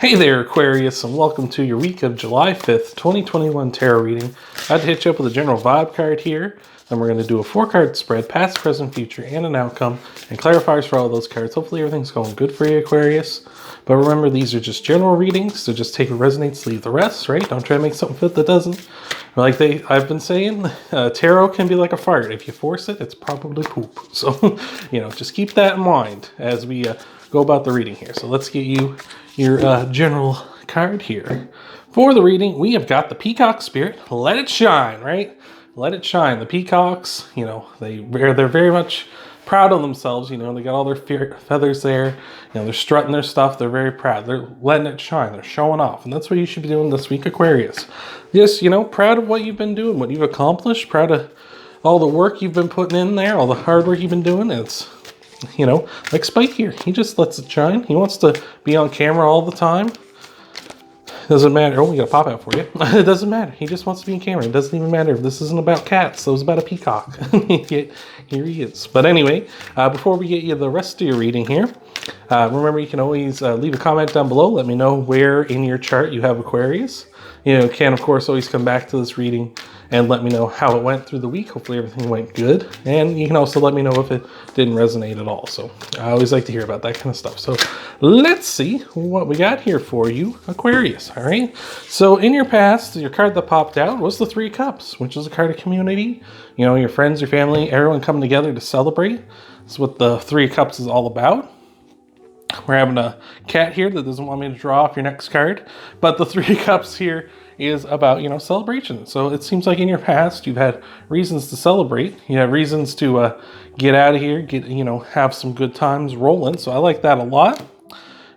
Hey there, Aquarius, and welcome to your week of July 5th, 2021 tarot reading. I had to hit you up with a general vibe card here. Then we're going to do a 4-card spread, past, present, future, and an outcome, and clarifiers for all those cards. Hopefully everything's going good for you, Aquarius. But remember, these are just general readings, so just take what resonates, leave the rest, right? Don't try to make something fit that doesn't. Like I've been saying, tarot can be like a fart. If you force it, it's probably poop. So, just keep that in mind as we go about the reading here. So let's get you your general card here. For the reading, we have got the Peacock Spirit. Let it shine, right? Let it shine. The peacocks, they're very much proud of themselves. They got all their feathers there. They're strutting their stuff. They're very proud. They're letting it shine. They're showing off. And that's what you should be doing this week, Aquarius. Just, proud of what you've been doing, what you've accomplished, proud of all the work you've been putting in there, all the hard work you've been doing. It's, like Spike here. He just lets it shine. He wants to be on camera all the time. Doesn't matter. Oh, we got a pop out for you. It doesn't matter. He just wants to be in camera. It doesn't even matter if this isn't about cats. So it's about a peacock. Here he is. But anyway, before we get you the rest of your reading here, remember you can always leave a comment down below. Let me know where in your chart you have Aquarius. You can, of course, always come back to this reading and let me know how it went through the week. Hopefully everything went good. And you can also let me know if it didn't resonate at all. So I always like to hear about that kind of stuff. So let's see what we got here for you, Aquarius. All right. So in your past, your card that popped out was the 3 Cups, which is a card of community. Your friends, your family, everyone coming together to celebrate. That's what the 3 Cups is all about. We're having a cat here that doesn't want me to draw off your next card. But the 3 Cups here is about, celebration. So it seems like in your past, you've had reasons to celebrate. You have reasons to get out of here, have some good times rolling. So I like that a lot.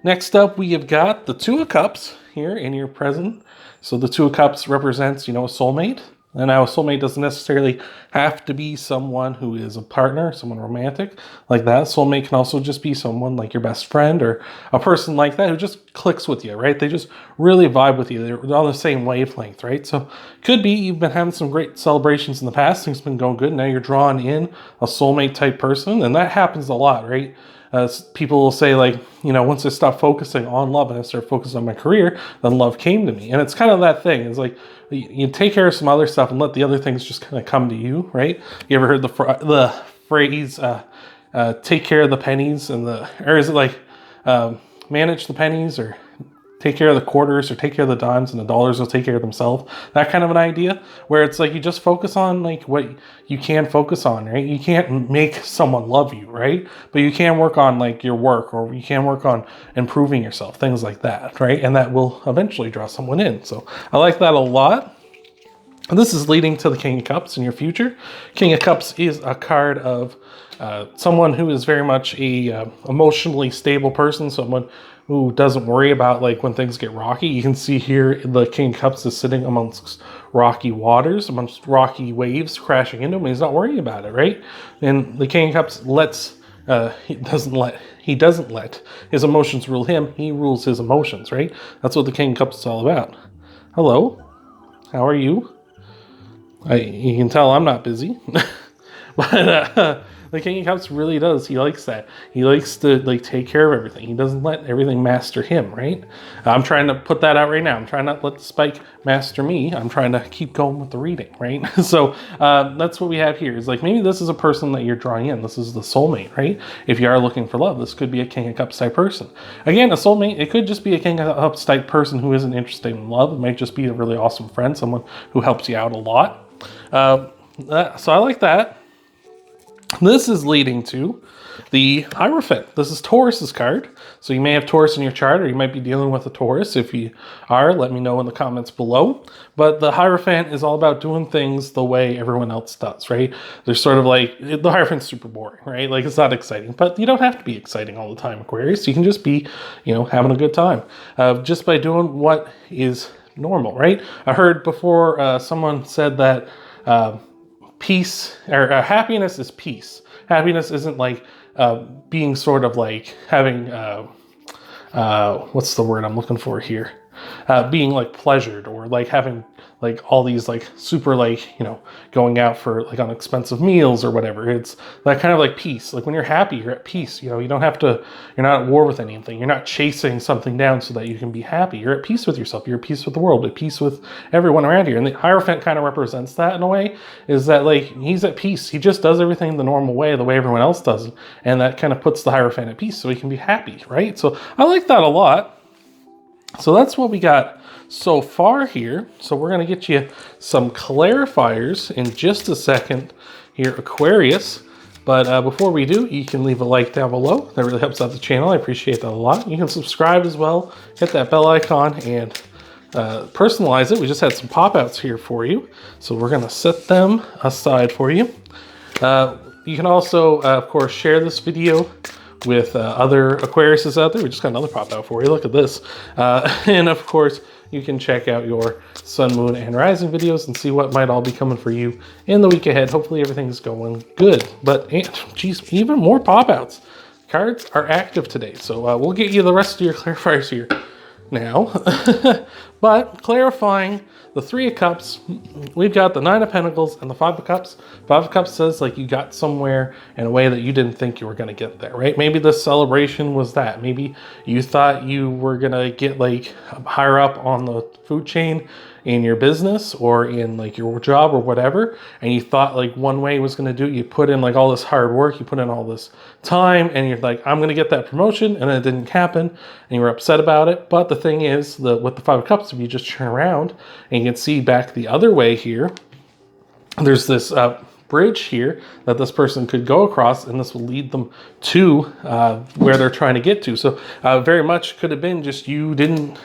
Next up, we have got the 2 of Cups here in your present. So the 2 of Cups represents, a soulmate. And now a soulmate doesn't necessarily have to be someone who is a partner, someone romantic like that. Soulmate can also just be someone like your best friend or a person like that who just clicks with you, right? They just really vibe with you. They're on the same wavelength, right? So could be you've been having some great celebrations in the past. Things have been going good. Now you're drawing in a soulmate type person. And that happens a lot, right? People will say once I stopped focusing on love and I started focusing on my career, then love came to me. And it's kind of that thing. It's like you take care of some other stuff and let the other things just kind of come to you, right? You ever heard the phrase, take care of the pennies or is it manage the pennies or take care of the quarters or take care of the dimes and the dollars will take care of themselves. That kind of an idea where it's like you just focus on what you can focus on, right? You can't make someone love you, right? But you can work on your work or you can work on improving yourself, things like that, right? And that will eventually draw someone in. So I like that a lot. And this is leading to the King of Cups in your future. King of Cups is a card of someone who is very much a emotionally stable person, someone who doesn't worry about when things get rocky. You can see here the King of Cups is sitting amongst rocky waters, amongst rocky waves crashing into him. He's not worrying about it, right? And the King of Cups he doesn't let his emotions rule him. He rules his emotions, right? That's what the King of Cups is all about. Hello, how are you? You can tell I'm not busy, but the King of Cups really does. He likes that. He likes to take care of everything. He doesn't let everything master him, right? I'm trying to put that out right now. I'm trying not to let the spike master me. I'm trying to keep going with the reading, right? So that's what we have here. Is maybe this is a person that you're drawing in. This is the soulmate, right? If you are looking for love, this could be a King of Cups type person. Again, a soulmate, it could just be a King of Cups type person who isn't interested in love. It might just be a really awesome friend, someone who helps you out a lot. So I like that. This is leading to the Hierophant. This is Taurus's card. So you may have Taurus in your chart or you might be dealing with a Taurus. If you are, let me know in the comments below. But the Hierophant is all about doing things the way everyone else does, right? There's sort of the Hierophant's super boring, right? It's not exciting, but you don't have to be exciting all the time, Aquarius. You can just be, having a good time just by doing what is normal, right? I heard before someone said that peace or happiness is peace. Happiness isn't being sort of having what's the word I'm looking for here? Being pleasured or having like all these like super like, you know, going out for like on expensive meals or whatever. It's that kind of like peace. Like when you're happy, you're at peace. You know, you don't have to, you're not at war with anything. You're not chasing something down so that you can be happy. You're at peace with yourself. You're at peace with the world, at peace with everyone around you. And the Hierophant kind of represents that in a way, is that like he's at peace. He just does everything the normal way, the way everyone else does it. And that kind of puts the Hierophant at peace so he can be happy, right? So I like that a lot. So that's what we got so far here. So we're going to get you some clarifiers in just a second here, Aquarius. But before we do, you can leave a like down below. That really helps out the channel. I appreciate that a lot. You can subscribe as well. Hit that bell icon and personalize it. We just had some pop-outs here for you. So we're going to set them aside for you. You can also, of course, share this video with other Aquariuses out there. We just got another pop out for you. Look at this. And of course, you can check out your sun, moon, and rising videos and see what might all be coming for you in the week ahead. Hopefully everything's going good. But geez, even more pop outs. Cards are active today. So we'll get you the rest of your clarifiers here now. But clarifying the Three of Cups, we've got the Nine of Pentacles and the Five of Cups. Five of Cups says like you got somewhere in a way that you didn't think you were going to get there, right? Maybe the celebration was that. Maybe you thought you were going to get like higher up on the food chain in your business or in like your job or whatever, and you thought like one way was going to do it. You put in like all this hard work, you put in all this time, and you're like, I'm going to get that promotion, and then it didn't happen, and you were upset about it. But the thing is, with the Five of Cups, if you just turn around and you can see back the other way here, there's this bridge here that this person could go across, and this will lead them to where they're trying to get to. So very much could have been just you didn't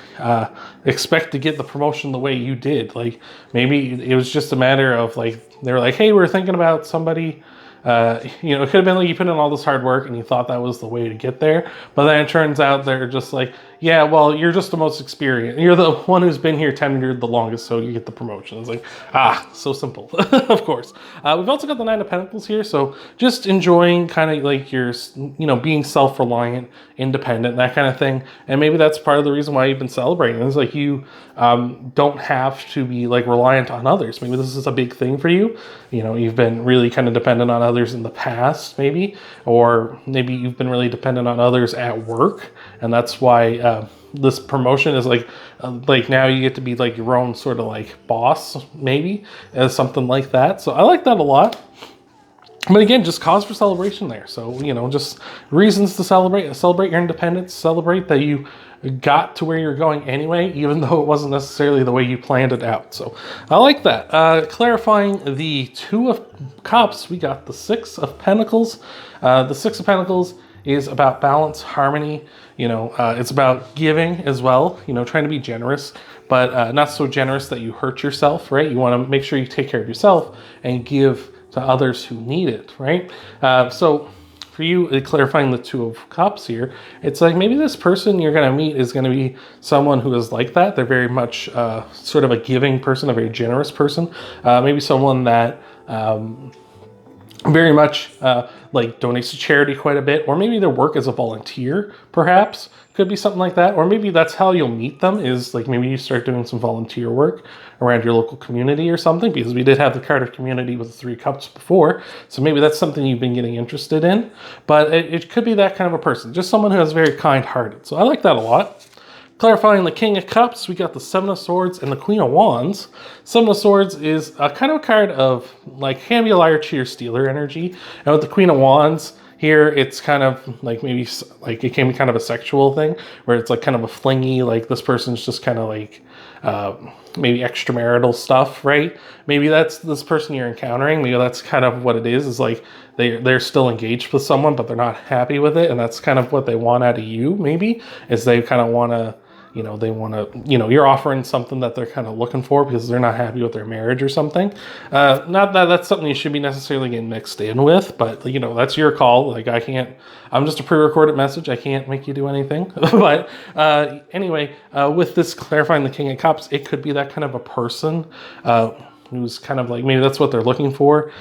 expect to get the promotion the way you did. Like maybe it was just a matter of like, they were like, hey, we're thinking about somebody. You know, it could have been like you put in all this hard work and you thought that was the way to get there. But then it turns out they're just like, yeah, well, you're just the most experienced. You're the one who's been here tenured the longest, so you get the promotion. It's like, so simple, of course. We've also got the Nine of Pentacles here. So just enjoying kind of like your, you know, being self-reliant, independent, that kind of thing. And maybe that's part of the reason why you've been celebrating. It's like you don't have to be like reliant on others. Maybe this is a big thing for you. You know, you've been really kind of dependent on others in the past, maybe, or maybe you've been really dependent on others at work. And that's why this promotion is like now you get to be like your own sort of like boss, maybe, as something like that. So I like that a lot. But again, just cause for celebration there. So, you know, just reasons to celebrate your independence, celebrate that you got to where you're going anyway, even though it wasn't necessarily the way you planned it out. So I like that. Clarifying the Two of Cups, we got the Six of Pentacles. The Six of Pentacles is about balance, harmony. You know, it's about giving as well, you know, trying to be generous, but not so generous that you hurt yourself, right? You want to make sure you take care of yourself and give to others who need it, right? So for you, clarifying the Two of Cups here, it's like maybe this person you're going to meet is going to be someone who is like that. They're very much sort of a giving person, a very generous person. Maybe someone that very much like donates to charity quite a bit, or maybe their work as a volunteer, perhaps. Could be something like that. Or maybe that's how you'll meet them, is like maybe you start doing some volunteer work around your local community or something, because we did have the card of community with the Three Cups before. So maybe that's something you've been getting interested in. But it could be that kind of a person, just someone who is very kind-hearted. So I like that a lot. Clarifying the King of Cups, we got the Seven of Swords and the Queen of Wands. Seven of Swords is a kind of a card of like can be a liar, cheater, stealer energy. And with the Queen of Wands, here, it's kind of like maybe like it can be kind of a sexual thing where it's like kind of a flingy, like this person's just kind of like maybe extramarital stuff, right? Maybe that's this person you're encountering. Maybe that's kind of what it is like they're still engaged with someone, but they're not happy with it. And that's kind of what they want out of you, maybe, is they kind of want to, you know, they want to, you know, you're offering something that they're kind of looking for because they're not happy with their marriage or something. Not that that's something you should be necessarily getting mixed in with, but, you know, that's your call. Like, I'm just a pre-recorded message. I can't make you do anything. But anyway, with this clarifying the King of Cups, it could be that kind of a person who's kind of like, maybe that's what they're looking for.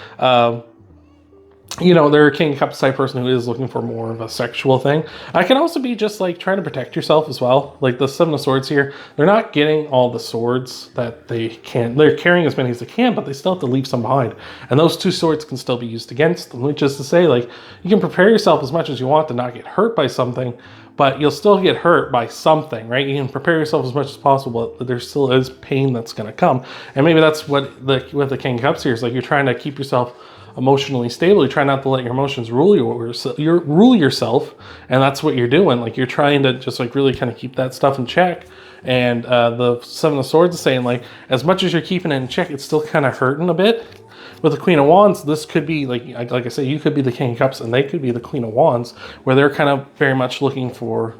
you know, they're a King of Cups type person who is looking for more of a sexual thing. I can also be just like trying to protect yourself as well. Like the Seven of Swords here, they're not getting all the swords that they can. They're carrying as many as they can, but they still have to leave some behind. And those 2 swords can still be used against them, which is to say, like, you can prepare yourself as much as you want to not get hurt by something, but you'll still get hurt by something, right? You can prepare yourself as much as possible, but there still is pain that's going to come. And maybe that's what with the King of Cups here is, like, you're trying to keep yourself emotionally stable. You try not to let your emotions rule rule yourself, and that's what you're doing. Like, you're trying to just like really kind of keep that stuff in check. And the Seven of Swords is saying, like, as much as you're keeping it in check, it's still kind of hurting a bit. With the Queen of Wands, this could be like I say, you could be the King of Cups and they could be the Queen of Wands, where they're kind of very much looking for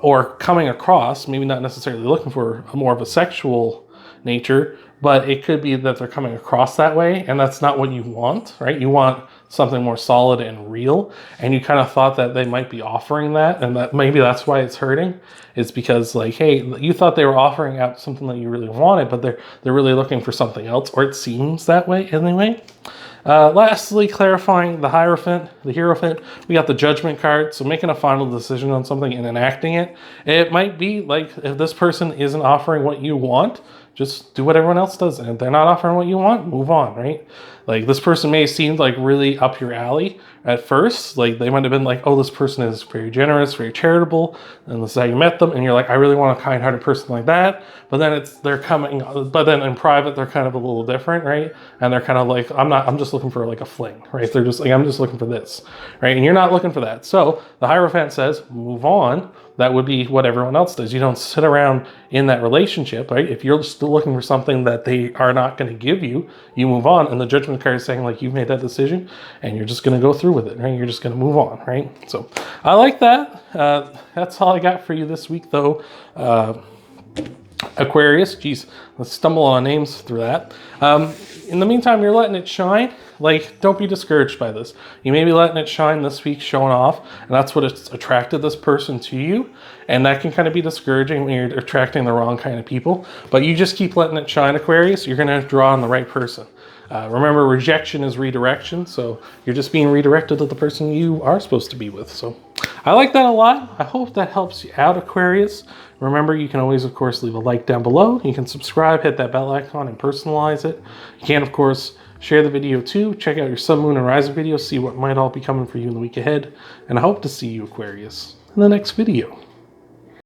or coming across, maybe not necessarily looking for more of a sexual nature, but it could be that they're coming across that way, and that's not what you want, right? You want something more solid and real, and you kind of thought that they might be offering that, and that maybe that's why it's hurting. It's because, like, hey, you thought they were offering out something that you really wanted, but they're really looking for something else, or it seems that way anyway. Lastly, clarifying the Hierophant, the Hierophant, we got the Judgment card. So making a final decision on something and enacting it. It might be like, if this person isn't offering what you want, just do what everyone else does. And if they're not offering what you want, move on, right? Like, this person may seem like really up your alley at first. Like, they might have been like, oh, this person is very generous, very charitable, and this is how you met them, and you're like, I really want a kind-hearted person like that. But then but then in private, they're kind of a little different, right? And they're kind of like, I'm just looking for like a fling, right? They're just like, I'm just looking for this, right? And you're not looking for that. So the Hierophant says, move on. That would be what everyone else does. You don't sit around in that relationship, right? If you're still looking for something that they are not going to give you, you move on. And the Judgment card is saying, like, you've made that decision and you're just going to go through with it, right? You're just going to move on, right? So I like that. That's all I got for you this week, though. Aquarius, geez, let's stumble on names through that. In the meantime, you're letting it shine. Like, don't be discouraged by this. You may be letting it shine this week, showing off, and that's what it's attracted this person to you. And that can kind of be discouraging when you're attracting the wrong kind of people. But you just keep letting it shine, Aquarius. You're going to draw on the right person. Remember, rejection is redirection, so you're just being redirected to the person you are supposed to be with. So I like that a lot. I hope that helps you out, Aquarius. Remember, you can always, of course, leave a like down below. You can subscribe, hit that bell icon, and personalize it. You can, of course, share the video too. Check out your Sun, Moon, and Rising videos. See what might all be coming for you in the week ahead. And I hope to see you, Aquarius, in the next video.